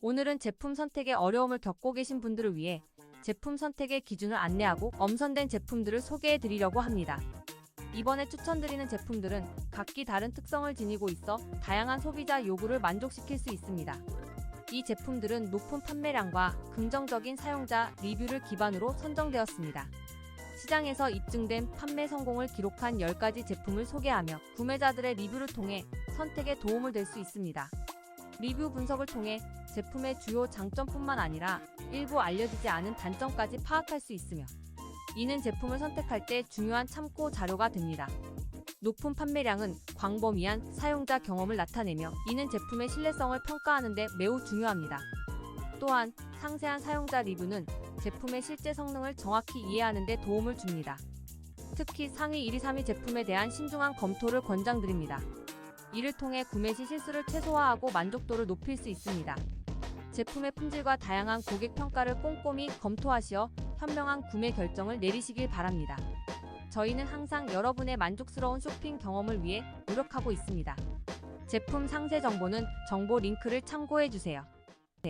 오늘은 제품 선택에 어려움을 겪고 계신 분들을 위해 제품 선택의 기준을 안내하고 엄선된 제품들을 소개해 드리려고 합니다. 이번에 추천드리는 제품들은 각기 다른 특성을 지니고 있어 다양한 소비자 요구를 만족시킬 수 있습니다. 이 제품들은 높은 판매량과 긍정적인 사용자 리뷰를 기반으로 선정되었습니다. 시장에서 입증된 판매 성공을 기록한 10가지 제품을 소개하며 구매자들의 리뷰를 통해 선택에 도움을 될 수 있습니다. 리뷰 분석을 통해 제품의 주요 장점뿐만 아니라 일부 알려지지 않은 단점까지 파악할 수 있으며 이는 제품을 선택할 때 중요한 참고 자료가 됩니다. 높은 판매량은 광범위한 사용자 경험을 나타내며 이는 제품의 신뢰성을 평가하는 데 매우 중요합니다. 또한 상세한 사용자 리뷰는 제품의 실제 성능을 정확히 이해하는 데 도움을 줍니다. 특히 상위 1, 2, 3위 제품에 대한 신중한 검토를 권장드립니다. 이를 통해 구매 시 실수를 최소화하고 만족도를 높일 수 있습니다. 제품의 품질과 다양한 고객 평가를 꼼꼼히 검토하시어 현명한 구매 결정을 내리시길 바랍니다. 저희는 항상 여러분의 만족스러운 쇼핑 경험을 위해 노력하고 있습니다. 제품 상세 정보는 정보 링크를 참고해 주세요.